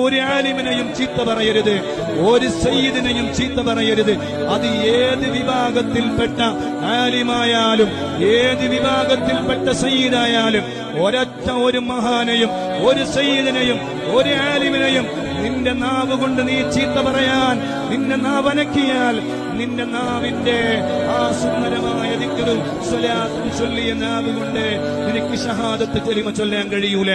ഒരു ആലിമിനെയും ചീത്ത പറയരുത്, ഒരു സയ്യിദിനെയും ചീത്ത പറയരുത്. അത് ഏത് വിഭാഗത്തിൽപ്പെട്ട ആലിമായാലും ഏത് വിഭാഗത്തിൽപ്പെട്ട സയ്യിദായാലും ഒരൊറ്റ ഒരു മഹാനെയും ഒരു സയ്യിദിനെയും ഒരു ആലിമിനെയും നിന്റെ നാവ് കൊണ്ട് നീ ചീത്ത പറയാൻ നിന്റെ നാവ് അനക്കിയാൽ നിന്റെ നാവിന്റെ ആ സുന്ദരമായ ദിക്റും സ്വലാത്തും ചൊല്ലിയ നാവ് കൊണ്ട് നിനക്ക് ഷഹാദത്ത് കലിമ ചൊല്ലാൻ കഴിയൂല.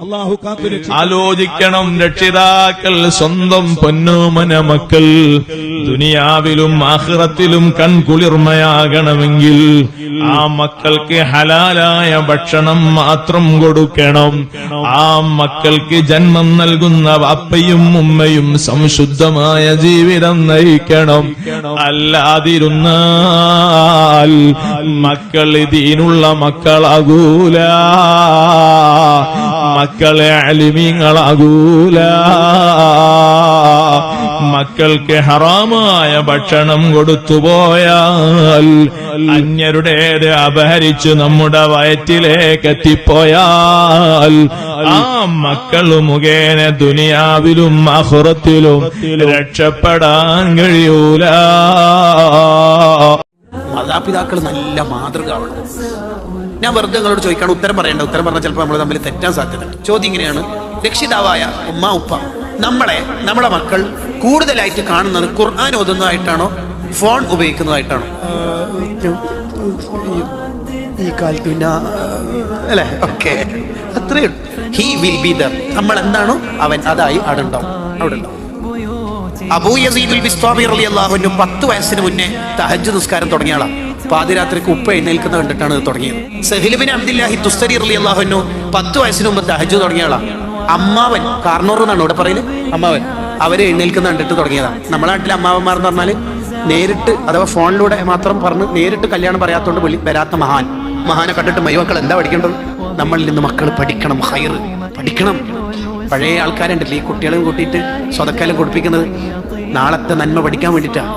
അല്ലാഹു കാത്തുരക്ഷിക്കട്ടെ. ആലോചിക്കണം, രക്ഷിതാക്കൾ സ്വന്തം പൊന്നോമന മക്കൾ ദുനിയാവിലും ആഖിറത്തിലും കൺകുളിർമയാകണമെങ്കിൽ ആ മക്കൾക്ക് ഹലാലായ ഭക്ഷണം മാത്രം കൊടുക്കണം. ആ മക്കൾക്ക് ജന്മം നൽകുന്ന വാപ്പയും ഉമ്മയും സംശുദ്ധമായ ജീവിതം നയിക്കണം. അല്ലാതിരുന്നാൽ മക്കൾ ദീനുള്ള മക്കളാകൂല, മക്കളെ അലിമീങ്ങളാകൂല. മക്കൾക്ക് ഹറാമായ ഭക്ഷണം കൊടുത്തുപോയാൽ അന്യരുടേത് അപഹരിച്ച് നമ്മുടെ വയറ്റിലേക്ക് എത്തിപ്പോയാൽ ആ മക്കൾ മുഖേന ദുനിയാവിലും ആഖിറത്തിലും രക്ഷപ്പെടാൻ കഴിയൂല. മാതാപിതാക്കൾ നല്ല മാതൃക ആവണം. ഞാൻ വെറുതെ നിങ്ങളോട് ചോദിക്കാണ്, ഉത്തരം പറയേണ്ട. ഉത്തരം പറഞ്ഞാൽ ചിലപ്പോൾ നമ്മൾ തമ്മിൽ തെറ്റാൻ സാധ്യതയുണ്ട്. ചോദ്യം ഇങ്ങനെയാണ്: രക്ഷിതാവായ ഉമ്മ ഉപ്പ നമ്മളെ മക്കൾ കൂടുതലായിട്ട് കാണുന്നത് ഖുർആൻ ഓതുന്നതായിട്ടാണോ ഫോൺ ഉപയോഗിക്കുന്നതായിട്ടാണോ? ഈ കാലത്ത് പിന്നെ അല്ലേ, ഓക്കെ, അത്രയേ ഉള്ളൂ. He will be there. നമ്മൾ എന്താണോ അവൻ അതായി അവിടെ ഉണ്ടാവും. അബൂ യസീദുൽ ബിസ്താമി റളിയല്ലാഹു അൻഹു 10 വയസ്സിന് മുന്നേ തഹജ്ജുദ് നിസ്കാരം തുടങ്ങിയ ആളാണ്. പാതിരാത്രിക്ക് ഉപ്പ എഴുന്നേൽക്കുന്നത് കണ്ടിട്ടാണ് ഇത് തുടങ്ങിയത്. സഹീൽ ബിൻ അബ്ദുല്ലാഹി തുസ്തരി റളിയല്ലാഹു അൻഹു 10 വയസ്സിന് മുമ്പ് തഹജ്ജുദ് തുടങ്ങിയ ആളാണ്. അമ്മാവൻ കാർണൂർ എന്നാണ് ഇവിടെ പറയുന്നത്, അമ്മാവൻ അവരെ എഴുന്നേൽക്കുന്ന കണ്ടിട്ട് തുടങ്ങിയതാണ്. നമ്മുടെ നാട്ടിലെ അമ്മാവന്മാർ എന്ന് പറഞ്ഞാൽ നേരിട്ട് അഥവാ ഫോണിലൂടെ മാത്രം പറഞ്ഞ് നേരിട്ട് കല്യാണം പറയാത്തോണ്ട് വരാത്ത മഹാനെ കണ്ടിട്ട് മൈമക്കൾ എന്താ പഠിക്കേണ്ടത്? നമ്മളിൽ നിന്ന് മക്കൾ പഠിക്കണം, ഹൈറ് പഠിക്കണം. പഴയ ആൾക്കാരുണ്ടല്ലേ ഈ കുട്ടികളെയും കൂട്ടിയിട്ട് സ്വതക്കാലം കൊടുപ്പിക്കുന്നത് നാളത്തെ നന്മ പഠിക്കാൻ വേണ്ടിയിട്ടാണ്.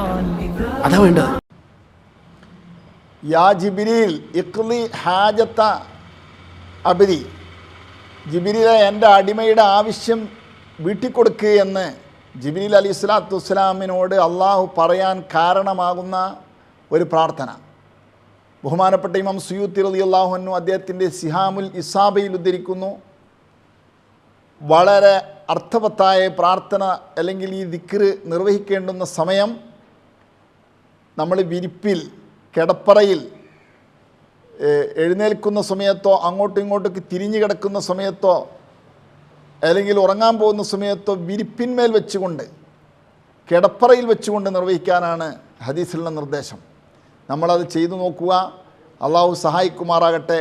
അതാ വേണ്ടത്. യാ ജിബ്രീൽ ഇഖ്ലി ഹാജത്ത അബ്ദി, ജിബ്രീലെ എൻ്റെ അടിമയുടെ ആവശ്യം വീട്ടിക്കൊടുക്കുക എന്ന് ജിബ്രീൽ അലൈഹി സ്വലാത്തു വസ്സലാമിനോട് അള്ളാഹു പറയാൻ കാരണമാകുന്ന ഒരു പ്രാർത്ഥന ബഹുമാനപ്പെട്ട ഇമാം സുയൂത്തി റളിയല്ലാഹു അൻഹു അദ്ദേഹത്തിൻ്റെ സിഹാമുൽ ഇസാബയിൽ ഉദ്ധരിക്കുന്നു. വളരെ അർത്ഥവത്തായ പ്രാർത്ഥന അല്ലെങ്കിൽ ഈ ദിക്റ് നിർവഹിക്കേണ്ടുന്ന സമയം നമ്മൾ വിരിപ്പിൽ കിടപ്പറയിൽ എഴുന്നേൽക്കുന്ന സമയത്തോ അങ്ങോട്ടും ഇങ്ങോട്ടൊക്കെ തിരിഞ്ഞു കിടക്കുന്ന സമയത്തോ അല്ലെങ്കിൽ ഉറങ്ങാൻ പോകുന്ന സമയത്തോ വിരിപ്പിന്മേൽ വെച്ചുകൊണ്ട് കിടപ്പറയിൽ വെച്ചുകൊണ്ട് നിർവഹിക്കാനാണ് ഹദീസിലുള്ള നിർദ്ദേശം. നമ്മളത് ചെയ്തു നോക്കുക. അള്ളാഹു സഹായിക്കുമാറാകട്ടെ.